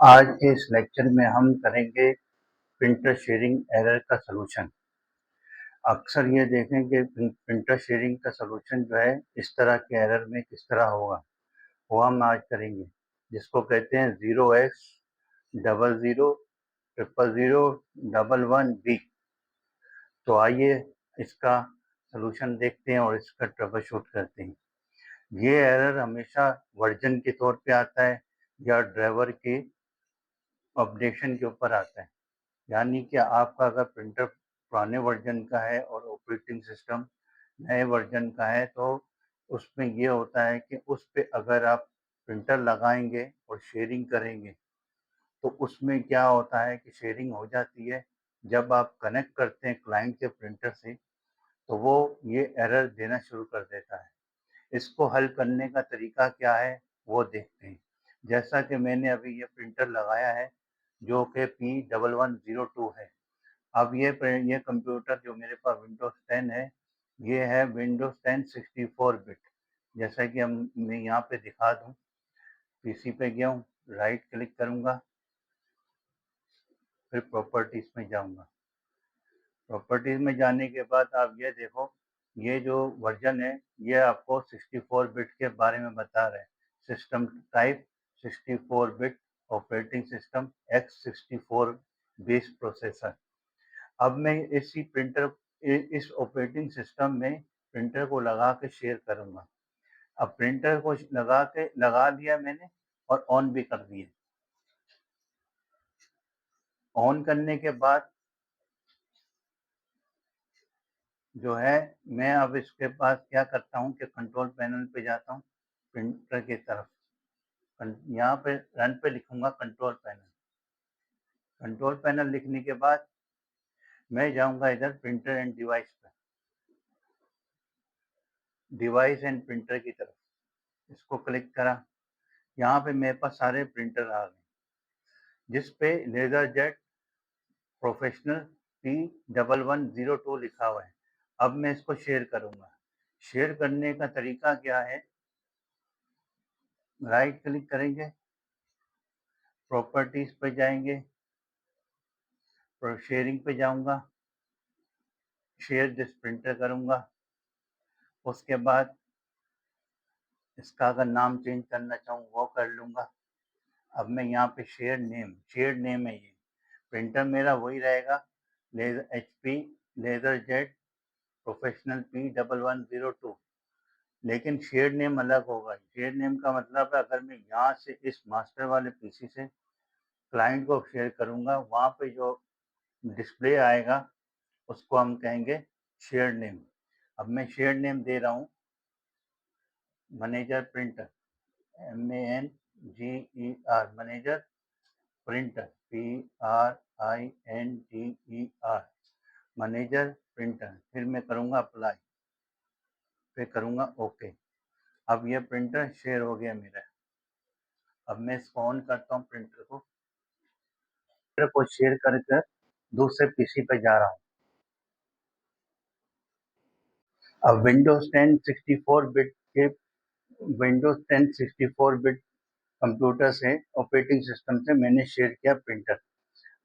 आज के इस लेक्चर में हम करेंगे प्रिंटर शेयरिंग एरर का सलूशन। अक्सर ये देखें कि प्रिंटर शेयरिंग का सलूशन जो है इस तरह के एरर में किस तरह होगा, वो हम आज करेंगे, जिसको कहते हैं 0x00001111B। तो आइए इसका सलूशन देखते हैं और इसका ट्रबल शूट करते हैं। ये एरर हमेशा वर्जन के तौर पे आता है या ड्राइवर के अपडेशन के ऊपर आता है। यानी कि आपका अगर प्रिंटर पुराने वर्जन का है और ऑपरेटिंग सिस्टम नए वर्जन का है, तो उसमें ये होता है कि उस पे अगर आप प्रिंटर लगाएंगे और शेयरिंग करेंगे, तो उसमें क्या होता है कि शेयरिंग हो जाती है। जब आप कनेक्ट करते हैं क्लाइंट के प्रिंटर से, तो वो ये एरर देना शुरू कर देता है। इसको हल करने का तरीका क्या है, वो देखते हैं। जैसा कि मैंने अभी ये प्रिंटर लगाया है, जो कि P1102 है। अब ये कंप्यूटर जो मेरे पास विंडोज 10 है, ये है विंडोज 10 64 बिट। जैसा कि मैं यहाँ पे दिखा दूँ, पीसी पे गया हूँ, राइट क्लिक करूँगा, फिर प्रॉपर्टीज में जाऊँगा। प्रॉपर्टीज में जाने के बाद आप ये देखो, ये जो वर्जन है ये आपको 64 बिट के बारे में बता रहे हैं। System type 64 bit, operating system x64 based processor. अब मैं इस ऑपरेटिंग सिस्टम में प्रिंटर को लगा के शेयर करूंगा। अब प्रिंटर को लगा दिया मैंने और ऑन भी कर दिया। ऑन करने के बाद जो है, मैं अब इसके पास क्या करता हूँ कि कंट्रोल पैनल पे जाता हूँ, प्रिंटर की तरफ। यहाँ पे रन पे लिखूंगा कंट्रोल पैनल। कंट्रोल पैनल लिखने के बाद मैं जाऊंगा इधर प्रिंटर एंड डिवाइस पे, डिवाइस एंड प्रिंटर की तरफ। इसको क्लिक करा, यहाँ पे मेरे पास सारे प्रिंटर आ गए, जिस पे लेजरजेट प्रोफेशनल P1102 लिखा हुआ है। अब मैं इसको शेयर करूंगा। शेयर करने का तरीका क्या है, राइट क्लिक करेंगे, प्रॉपर्टीज पे जाएंगे, शेयरिंग पे जाऊंगा, शेयर दिस प्रिंटर करूंगा। उसके बाद इसका अगर नाम चेंज करना चाहूँ वो कर लूंगा। अब मैं यहाँ पे शेयर नेम है, ये प्रिंटर मेरा वही रहेगा, HP लेजरजेट प्रोफेशनल P1102, लेकिन शेयर नेम अलग होगा। शेयर नेम का मतलब है, अगर मैं यहाँ से इस मास्टर वाले पीसी से क्लाइंट को शेयर करूँगा, वहाँ पे जो डिस्प्ले आएगा उसको हम कहेंगे शेयर नेम। अब मैं शेयर नेम दे रहा हूँ manager printer, MANGER, manager printer, PRINTER, manager printer. फिर मैं करूँगा अप्लाई, फिर करूँगा ओके। अब ये प्रिंटर शेयर हो गया मेरा। अब मैं इसको ऑन करता हूँ, प्रिंटर को शेयर कर कर दूसरे पीसी पे जा रहा हूँ। अब विंडोज 10 64 बिट कंप्यूटर से, ऑपरेटिंग सिस्टम से मैंने शेयर किया प्रिंटर।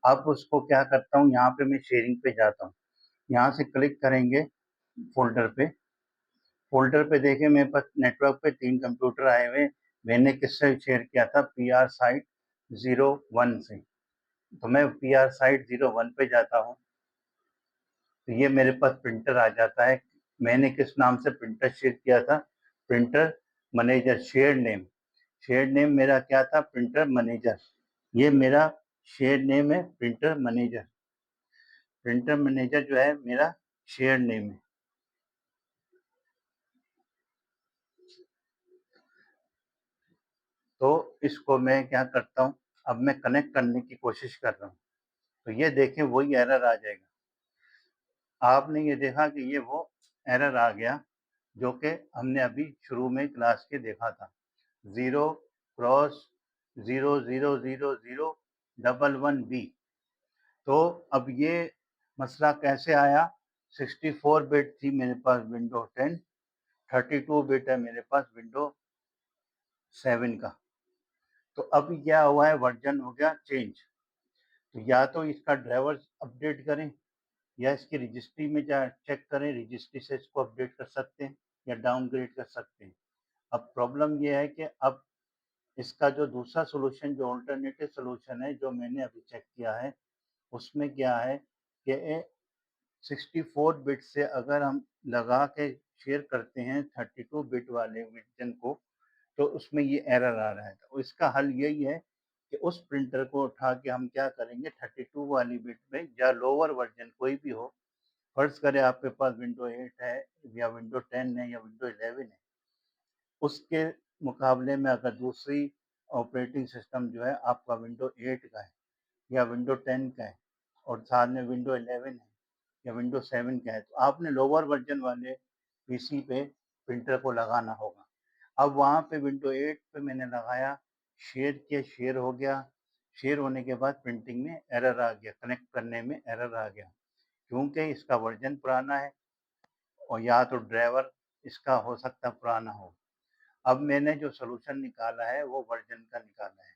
अब उसको क्या करता हूँ, यहाँ पे मैं शेयरिंग पे जाता हूँ। यहाँ से क्लिक करेंगे फोल्डर पे। फोल्डर पे देखें, मेरे पास नेटवर्क पे 3 कंप्यूटर आए हुए। मैंने किससे शेयर किया था, PR साइट 01 से। तो मैं PR साइट 01 पे जाता हूँ, तो ये मेरे पास प्रिंटर आ जाता है। मैंने किस नाम से प्रिंटर शेयर किया था, प्रिंटर मैनेजर। शेयर नेम मेरा क्या था, प्रिंटर मैनेजर। ये मेरा शेयर नेम है, प्रिंटर मैनेजर। प्रिंटर मैनेजर जो है मेरा शेयर नेम है। तो इसको मैं क्या करता हूँ, अब मैं कनेक्ट करने की कोशिश कर रहा हूँ, तो ये देखें वही एरर आ जाएगा। आपने ये देखा कि ये वो एरर आ गया जो कि हमने अभी शुरू में क्लास के देखा था, 0x000011B। तो अब ये मसला कैसे आया, 64 बिट थी मेरे पास विंडोज 10, 32 बिट है मेरे पास विंडो 7 का। तो अब क्या हुआ है, वर्जन हो गया चेंज। तो या तो इसका ड्राइवर अपडेट करें या इसकी रजिस्ट्री में जा चेक करें, रजिस्ट्री से इसको अपडेट कर सकते हैं या डाउनग्रेड कर सकते हैं। अब प्रॉब्लम ये है कि अब इसका जो दूसरा सॉल्यूशन, जो अल्टरनेटिव सॉल्यूशन है, जो मैंने अभी चेक किया है, उसमें क्या है कि 64 बिट से अगर हम लगा के शेयर करते हैं 32 बिट वाले वर्जन को, तो उसमें ये एरर आ रहा है। तो इसका हल यही है कि उस प्रिंटर को उठा के हम क्या करेंगे, 32 वाली बिट में या लोअर वर्जन कोई भी हो, फर्ज करें आपके पास विंडो 8 है या विंडो 10 है या विंडो 11 है, उसके मुकाबले में अगर दूसरी ऑपरेटिंग सिस्टम जो है आपका विंडो 8 का है या विंडो 10 का है और साथ में विंडो 11 है या विंडो 7 का है, तो आपने लोअर वर्जन वाले पीसी पे प्रिंटर को लगाना होगा। अब वहाँ पे विंडो 8 पे मैंने लगाया, शेयर किया, शेयर हो गया। शेयर होने के बाद प्रिंटिंग में एरर आ गया, कनेक्ट करने में एरर आ गया, क्योंकि इसका वर्जन पुराना है और या तो ड्राइवर इसका हो सकता है पुराना हो। अब मैंने जो सॉल्यूशन निकाला है वो वर्जन का निकाला है।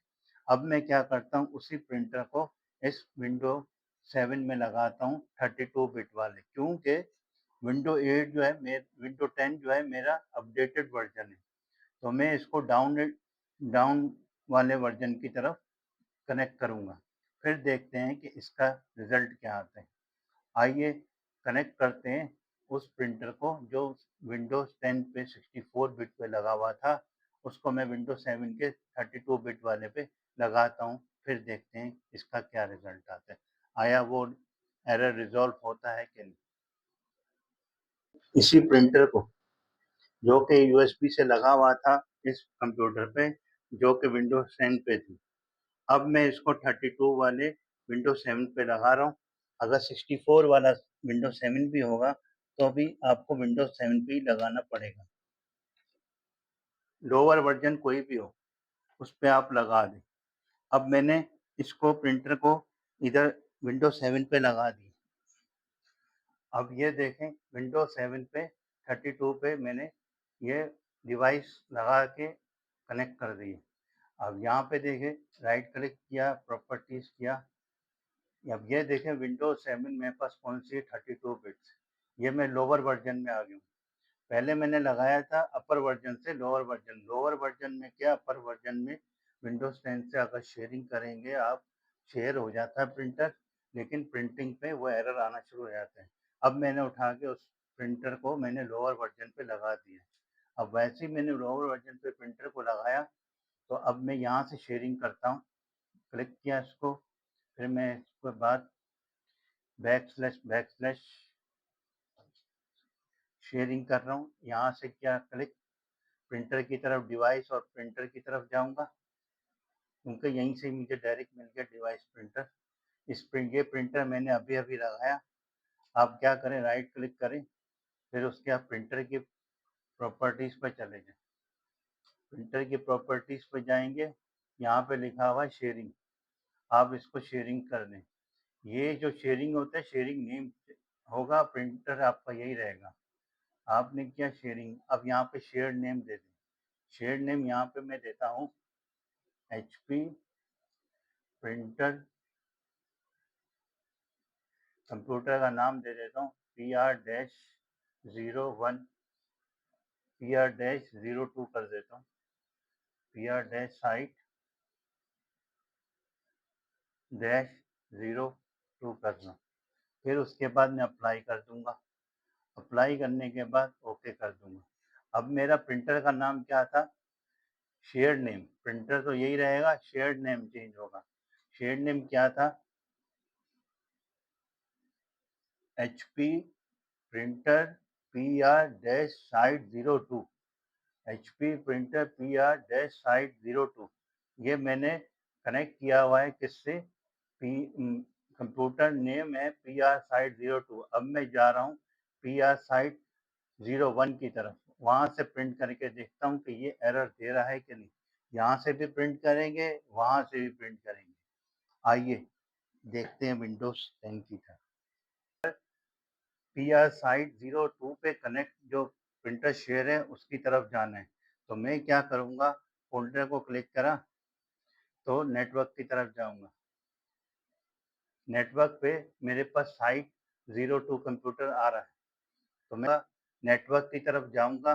अब मैं क्या करता हूँ, उसी प्रिंटर को इस विंडो 7 में लगाता हूँ, 32 बिट वाले, क्योंकि विंडो 8 जो है विंडो 10 जो है मेरा अपडेटेड वर्जन है। तो मैं इसको डाउन वाले वर्जन की तरफ कनेक्ट करूँगा। फिर देखते हैं कि इसका रिजल्ट क्या आता है। आइए कनेक्ट करते हैं उस प्रिंटर को जो विंडोज 10 पे 64 बिट पे लगा हुआ था, उसको मैं विंडोज 7 के 32 बिट वाले पे लगाता हूँ। फिर देखते हैं इसका क्या रिजल्ट आता है, आया वो एरर रिजॉल्व होता है कि नहीं। इसी प्रिंटर को, जो कि यूएसबी से लगा हुआ था इस कंप्यूटर पे, जो कि विंडोज 10 पे थी, अब मैं इसको 32 वाले विंडो 7 पे लगा रहा हूँ। अगर 64 वाला विंडो 7 भी होगा तो भी आपको विंडो 7 पे ही लगाना पड़ेगा। लोअर वर्जन कोई भी हो, उस पे आप लगा दें। अब मैंने इसको प्रिंटर को इधर विंडो 7 पे लगा दी। अब ये देखें, विंडो 7 पे 32 पे मैंने ये डिवाइस लगा के कनेक्ट कर दी है। अब यहाँ पे देखें, राइट क्लिक किया, प्रॉपर्टीज किया, अब ये देखें विंडोज 7 मेरे पास कौन सी है, 32 बिट्स। ये मैं लोअर वर्जन में आ गया हूँ। पहले मैंने लगाया था अपर वर्जन से लोअर वर्जन। लोअर वर्जन में क्या, अपर वर्जन में विंडोज 10 से अगर शेयरिंग करेंगे आप, शेयर हो जाता है प्रिंटर, लेकिन प्रिंटिंग पे वो एरर आना शुरू हो जाते हैं। अब मैंने उठा के उस प्रिंटर को मैंने लोअर वर्जन पे लगा दिया। अब वैसे ही मैंने लोअर वर्जन पे प्रिंटर को लगाया, तो अब मैं यहाँ से शेयरिंग करता हूँ। क्लिक किया इसको, फिर मैं इसके बाद बैकस्लैश शेयरिंग कर रहा हूँ। यहाँ से क्या, क्लिक प्रिंटर की तरफ, डिवाइस और प्रिंटर की तरफ जाऊँगा, क्योंकि यहीं से मुझे डायरेक्ट मिल गया डिवाइस प्रिंटर। ये प्रिंटर मैंने अभी अभी लगाया। आप क्या करें, राइट क्लिक करें, फिर उसके आप प्रिंटर की प्रॉपर्टीज़ पर चले जाएँ। प्रिंटर की प्रॉपर्टीज़ पर जाएंगे, यहाँ पे लिखा हुआ है शेयरिंग, आप इसको शेयरिंग कर दें। ये जो शेयरिंग होता है, शेयरिंग नेम होगा, प्रिंटर आपका यही रहेगा। आपने किया शेयरिंग, अब यहाँ पे शेयर नेम दे दें। शेयर नेम यहाँ पे मैं देता हूँ HP प्रिंटर, कंप्यूटर का नाम दे देता हूँ PR-01, PR-02 कर देता हूँ, PR-site-02 करना। फिर उसके बाद मैं अप्लाई कर दूंगा। अप्लाई करने के बाद ओके कर दूंगा। अब मेरा प्रिंटर का नाम क्या था, शेयर नेम। प्रिंटर तो यही रहेगा, शेयर नेम चेंज होगा। शेयर नेम क्या था, HP printer PR-site-02, HP printer PR-site-02। ये मैंने कनेक्ट किया हुआ है किससे, कंप्यूटर नेम है PR-site-02। अब मैं जा रहा हूँ PR-site-01 की तरफ, वहाँ से प्रिंट करके देखता हूँ कि ये एरर दे रहा है कि नहीं। यहाँ से भी प्रिंट करेंगे, वहाँ से भी प्रिंट करेंगे। आइए देखते हैं विंडोज 10 की तरफ। PR-site-02 पे कनेक्ट, जो प्रिंटर शेयर है उसकी तरफ जाना है। तो मैं क्या करूँगा, फोल्डर को क्लिक करा, तो नेटवर्क की तरफ जाऊँगा। नेटवर्क पे मेरे पास साइट 02 कंप्यूटर आ रहा है, तो मैं नेटवर्क की तरफ जाऊँगा।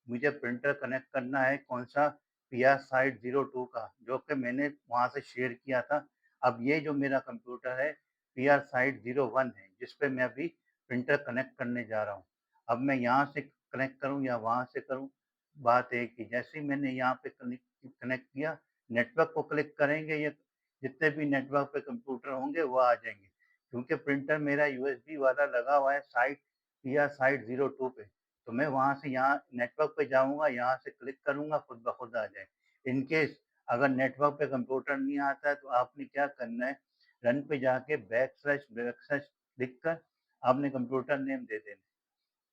मुझे प्रिंटर कनेक्ट करना है कौन-सा पीआर साइट 02 का, जो कि मैंने वहाँ से शेयर किया था। अब ये जो मेरा कंप्यूटर है पीआर साइट 01 है, जिस पे मैं अभी प्रिंटर कनेक्ट करने जा रहा हूँ। अब मैं यहाँ से कनेक्ट करूँ या वहाँ से करूँ, बात एक ही। जैसे ही मैंने यहाँ पे कनेक्ट किया, नेटवर्क को क्लिक करेंगे, ये जितने भी नेटवर्क पे कंप्यूटर होंगे वो आ जाएँगे। क्योंकि प्रिंटर मेरा यूएसबी वाला लगा हुआ है साइट पीआर साइट 02 पे, तो मैं वहाँ से यहाँ नेटवर्क पे जाऊँगा, यहाँ से क्लिक करूँगा, खुद ब खुद आ जाए। इन केस अगर नेटवर्क पे कंप्यूटर नहीं आता है, तो आपने क्या करना है, रन पे जाके बैकस्लैश लिख कर आपने कंप्यूटर नेम दे देना,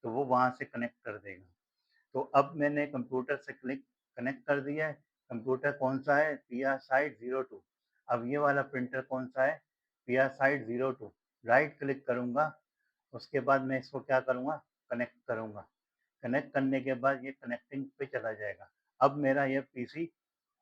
तो वो वहाँ से कनेक्ट कर देगा। तो अब मैंने कंप्यूटर से कनेक्ट कर दिया है। कंप्यूटर कौन-सा है? PR site 02। अब ये वाला प्रिंटर कौन-सा है? PR site 02। राइट क्लिक करूँगा, उसके बाद मैं इसको क्या करूँगा? कनेक्ट करूँगा। कनेक्ट करने के बाद ये कनेक्टिंग पे चला जाएगा। अब मेरा ये पीसी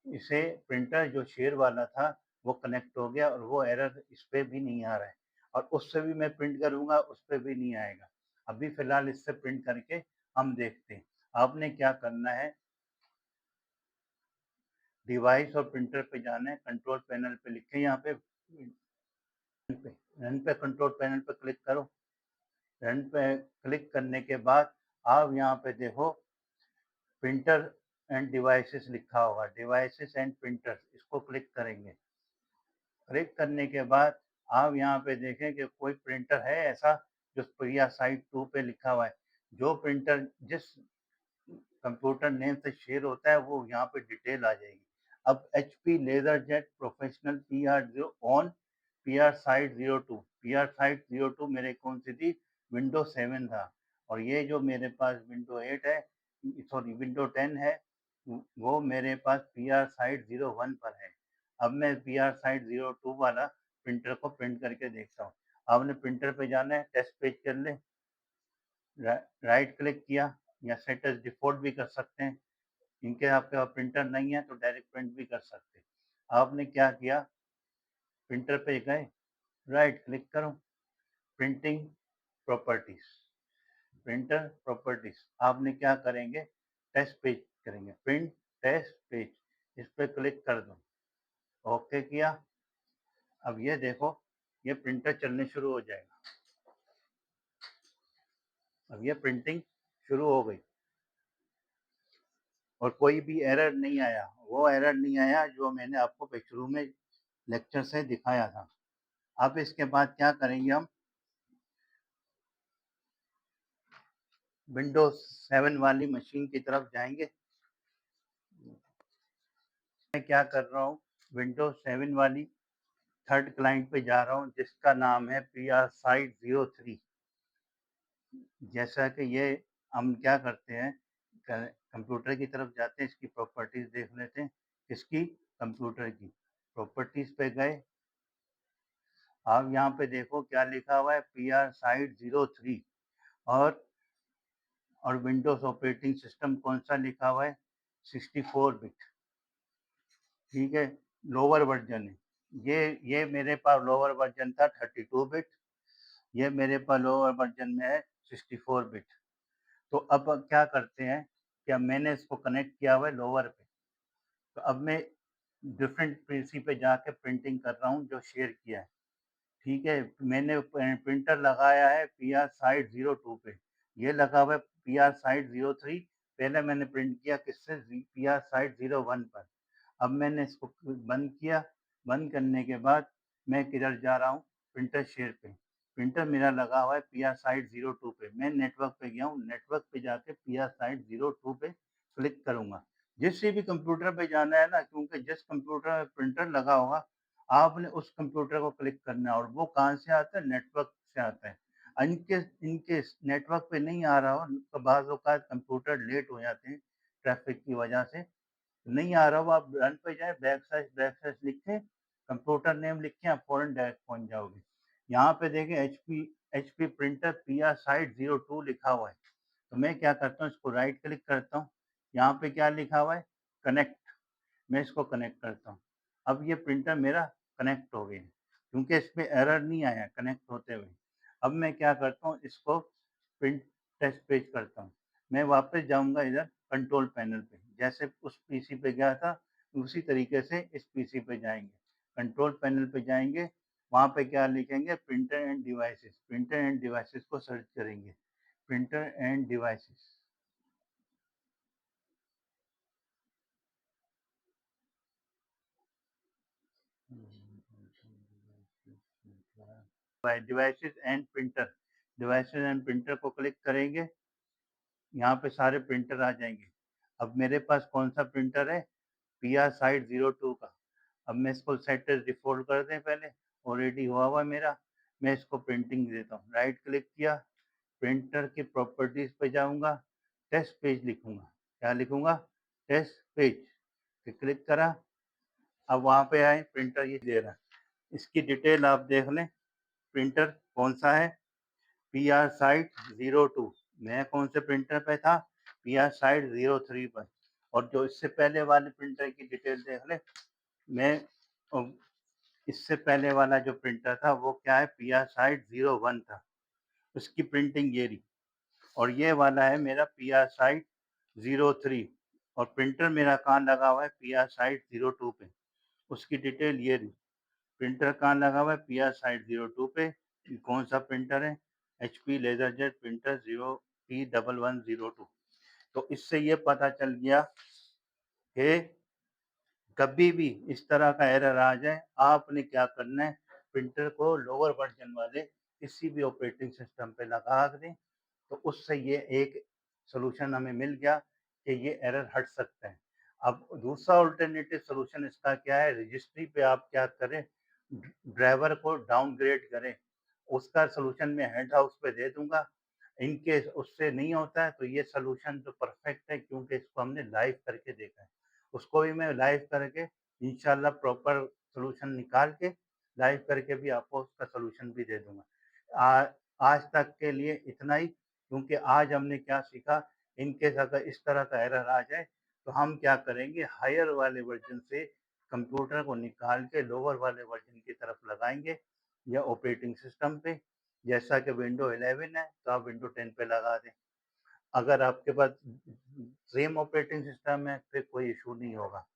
इसे प्रिंटर जो शेयर वाला था, वो कनेक्ट हो गया और वो एरर इस पे भी नहीं आ रहा है, और उससे भी मैं प्रिंट करूँगा, उस पे भी नहीं आएगा। अभी फ़िलहाल इससे प्रिंट करके हम देखते हैं। आपने क्या करना है, डिवाइस और प्रिंटर पे जाना है, कंट्रोल पैनल पे लिखें यहाँ पे रन पे कंट्रोल पैनल पे क्लिक करो। रन पे क्लिक करने के बाद आप यहाँ पे देखो प्रिंटर एंड डिवाइसेस लिखा होगा, डिवाइसेस एंड प्रिंटर्स, इसको क्लिक करेंगे। क्लिक करने के बाद आप यहाँ पे देखें कि कोई प्रिंटर है ऐसा जो प्रिया साइट 2 पे लिखा हुआ है। जो प्रिंटर जिस कंप्यूटर नेम से शेयर होता है वो यहाँ पे डिटेल आ जाएगी। अब HP LaserJet professional PR on PR site 02, PR site 02 मेरे कौन सी थी, विंडो 7 था, और ये जो मेरे पास विंडो 8 है, सॉरी विंडो 10 है, वो मेरे पास पीआर साइट 01 पर है। अब मैं पीआर साइट 02 वाला प्रिंटर को प्रिंट करके देखता हूँ। आपने प्रिंटर पे जाना है, टेस्ट पेज कर ले, राइट क्लिक किया, या सेट एज डिफ़ॉल्ट भी कर सकते हैं। इनके आपके पास प्रिंटर नहीं है तो डायरेक्ट प्रिंट भी कर सकते हैं। आपने क्या किया, प्रिंटर पे गए, राइट क्लिक करो, प्रिंटिंग प्रॉपर्टीज, प्रिंटर प्रॉपर्टीज, आपने क्या करेंगे, टेस्ट पेज करेंगे, प्रिंट टेस्ट पेज, इस पे क्लिक कर दो, ओके किया। अब ये देखो, ये प्रिंटर चलने शुरू हो जाएगा। अब ये प्रिंटिंग शुरू हो गई और कोई भी एरर नहीं आया। वो एरर नहीं आया जो मैंने आपको शुरू में लेक्चर से दिखाया था। अब इसके बाद क्या करेंगे, हम विंडोज़ 7 वाली मशीन की तरफ जाएँगे। मैं क्या कर रहा हूँ, विंडोज़ 7 वाली थर्ड क्लाइंट पे जा रहा हूँ, जिसका नाम है पीआर साइट 03। जैसा कि ये हम क्या करते हैं, कंप्यूटर की तरफ जाते हैं, इसकी प्रॉपर्टीज देख लेते हैं। किसकी? कंप्यूटर की। प्रॉपर्टीज पे गए, आप यहाँ पे देखो क्या लिखा हुआ है, पीआर साइट 03, और विंडोज ऑपरेटिंग सिस्टम कौन सा लिखा हुआ है, 64 बिट। ठीक है, लोअर वर्जन है। ये मेरे पास लोअर वर्जन था 32 बिट, ये मेरे पास लोअर वर्जन में है 64 बिट। तो अब क्या करते हैं, क्या मैंने इसको कनेक्ट किया हुआ है लोअर पे, तो अब मैं डिफरेंट पीसी पे जाके प्रिंटिंग कर रहा हूँ जो शेयर किया है। ठीक है, मैंने प्रिंटर लगाया है पीआर साइट 02 पे, ये लगा हुआ है पीआर साइट 03। पहले मैंने प्रिंट किया किससे, पीआर साइट 01 पर। अब मैंने इसको बंद किया, बंद करने के बाद मैं किधर जा रहा हूँ, प्रिंटर शेयर पे। प्रिंटर मेरा लगा हुआ है पीआर साइट 02 पे। मैं नेटवर्क पे गया हूँ, नेटवर्क पे जाके पीआर साइट 02 पे क्लिक करूँगा। जिस भी कंप्यूटर पे जाना है ना, क्योंकि जिस कंप्यूटर में प्रिंटर लगा होगा, आपने उस कंप्यूटर को क्लिक करना है, और वो कहाँ से आता है, नेटवर्क से आता है। इनकेस नेटवर्क पे नहीं आ रहा हो, तो बाज़ औक़ात कंप्यूटर लेट हो जाते हैं ट्रैफ़िक की वजह से, नहीं आ रहा हो, आप रन पे जाएँ, बैकस्लैश लिखें, कंप्यूटर नेम लिखें, आप फ़ौरन डायरेक्ट पहुँच जाओगे। यहाँ पे देखें एचपी प्रिंटर पीआर साइट 02 लिखा हुआ है। तो मैं क्या करता हूँ, इसको राइट क्लिक करता हूँ, यहाँ पे क्या लिखा हुआ है, कनेक्ट, मैं इसको कनेक्ट करता हूँ। अब ये प्रिंटर मेरा कनेक्ट हो गया, क्योंकि इसमें एरर नहीं आया कनेक्ट होते हुए। अब मैं क्या करता हूँ, इसको प्रिंट टेस्ट पेज करता हूँ। मैं वापस जाऊँगा इधर कंट्रोल पैनल पे, जैसे उस पीसी पे गया था, उसी तरीके से इस पीसी पे जाएँगे। कंट्रोल पैनल पे जाएँगे, वहाँ पे क्या लिखेंगे, printer and devices, printer and devices को सर्च करेंगे। Printer and devices. Devices and printer, devices and printer को क्लिक करेंगे, यहाँ पे सारे प्रिंटर आ जाएँगे। अब मेरे पास कौन-सा प्रिंटर है? पीआर साइट 02 का। अब मैं इसको सेट एज़ डिफ़ॉल्ट कर दें पहले, ऑलरेडी हुआ हुआ है मेरा। मैं इसको प्रिंटिंग देता हूँ, राइट क्लिक किया, प्रिंटर की प्रॉपर्टीज़ पे जाऊँगा, टेस्ट पेज लिखूँगा। क्या लिखूँगा? Test page. फिर क्लिक करा, अब वहाँ पे आए, प्रिंटर ये दे रहा है। इसकी डिटेल आप देख लें, प्रिंटर कौन-सा है? PR site 02। मैं कौन से प्रिंटर पे था? पीआर साइट 03 पर। और जो इससे पहले वाले प्रिंटर की डिटेल देख लें, मैं इससे पहले वाला जो प्रिंटर था वो क्या है, पीआर साइट 01 था, उसकी प्रिंटिंग ये रही। और ये वाला है मेरा पीआर साइट 03, और प्रिंटर मेरा कहाँ लगा हुआ है, पीआर साइट 02 पे, उसकी डिटेल ये रही। प्रिंटर कहाँ लगा हुआ है, पीआर साइट 02 पे। कौन सा प्रिंटर है? HP LaserJet printer 0P1102। तो इससे ये पता चल गया कि कभी भी इस तरह का एरर आ जाए, आपने क्या करना है, प्रिंटर को लोअर वर्ज़न वाले किसी भी ऑपरेटिंग सिस्टम पे लगा दें, तो उससे ये एक सॉल्यूशन हमें मिल गया कि ये एरर हट सकता है। अब दूसरा अल्टरनेटिव सॉल्यूशन इसका क्या है, रजिस्ट्री पे आप क्या करें, ड्राइवर को डाउनग्रेड करें। उसका सॉल्यूशन मैं हेड हाउस पे दे दूँगा। इन केस उससे नहीं होता है, तो ये सॉल्यूशन तो परफेक्ट है, क्योंकि इसको हमने लाइव करके देखा है। उसको भी मैं लाइव करके इंशाल्लाह प्रॉपर सॉल्यूशन निकाल के लाइव करके भी आपको उसका सॉल्यूशन भी दे दूँगा। आज तक के लिए इतना ही, क्योंकि आज हमने क्या सीखा, इन केस अगर इस तरह का एरर आ जाए, तो हम क्या करेंगे, हायर वाले वर्ज़न से कंप्यूटर को निकाल के लोअर वाले वर्ज़न की तरफ लगाएँगे, या ऑपरेटिंग सिस्टम पे। जैसा कि विंडो 11 है, तो आप विंडो 10 पे लगा दें। अगर आपके पास सेम ऑपरेटिंग सिस्टम है, फिर कोई इश्यू नहीं होगा।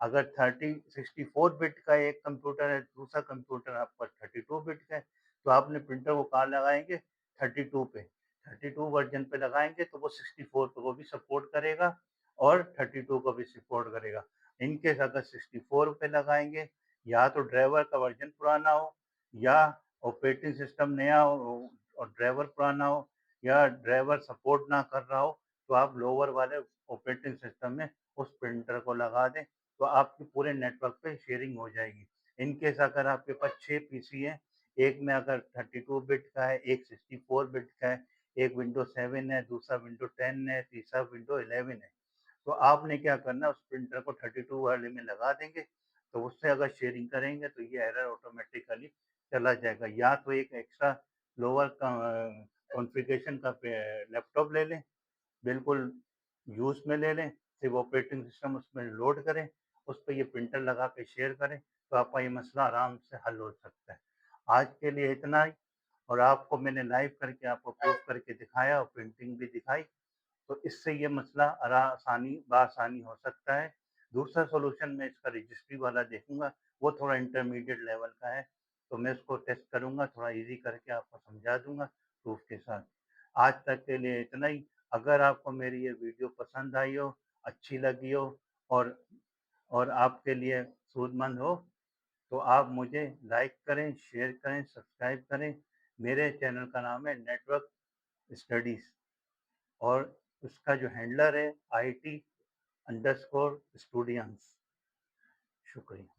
अगर 64 बिट का एक कंप्यूटर है, दूसरा कंप्यूटर आपका 32 बिट का है, तो आपने प्रिंटर को कहाँ लगाएँगे? 32 पे। 32 वर्ज़न पे लगाएँगे, तो वो 64 को भी सपोर्ट करेगा और 32 को भी सपोर्ट करेगा। इन केस अगर 64 पे लगाएँगे, या तो ड्राइवर का वर्ज़न पुराना हो, या ऑपरेटिंग सिस्टम नया हो और ड्राइवर पुराना हो, या ड्राइवर सपोर्ट ना कर रहा हो, तो आप लोअर वाले ऑपरेटिंग सिस्टम में उस प्रिंटर को लगा दें, तो आपके पूरे नेटवर्क पे शेयरिंग हो जाएगी। इन केस अगर आपके पास 6 पीसी हैं, एक में अगर 32 बिट का है, एक 64 बिट का है, एक विंडो 7 है, दूसरा विंडो 10 है, तीसरा विंडो 11 है। तो आपने क्या करना है, उस प्रिंटर को 32 वाले में लगा देंगे, तो उससे अगर शेयरिंग करेंगे तो ये एरर ऑटोमेटिकली चला जाएगा। या तो एक एक्स्ट्रा लोअर कॉन्फ़िगरेशन का पे लैपटॉप ले लें, बिल्कुल यूज़ में ले लें, सिर्फ़ ऑपरेटिंग सिस्टम उसमें लोड करें, उस पे ये प्रिंटर लगा के शेयर करें, तो आपका ये मसला आराम से हल हो सकता है। आज के लिए इतना ही, और आपको मैंने लाइव करके आपको प्रूफ़ करके दिखाया और प्रिंटिंग भी दिखाई। तो इससे ये मसला बआसानी हो सकता है। दूसरा सॉल्यूशन मैं इसका रजिस्ट्री वाला देखूँगा, वो थोड़ा इंटरमीडिएट लेवल का है, तो मैं उसको टेस्ट करूँगा, थोड़ा ईज़ी करके आपको समझा दूँगा प्रूफ़ के साथ। आज तक के लिए इतना ही। अगर आपको मेरी ये वीडियो पसंद आई हो, अच्छी लगी हो, और आपके लिए सूदमंद हो, तो आप मुझे लाइक करें, शेयर करें, सब्सक्राइब करें। मेरे चैनल का नाम है नेटवर्क स्टडीज़, और उसका जो हैंडलर है IT_स्टूडियंस। शुक्रिया।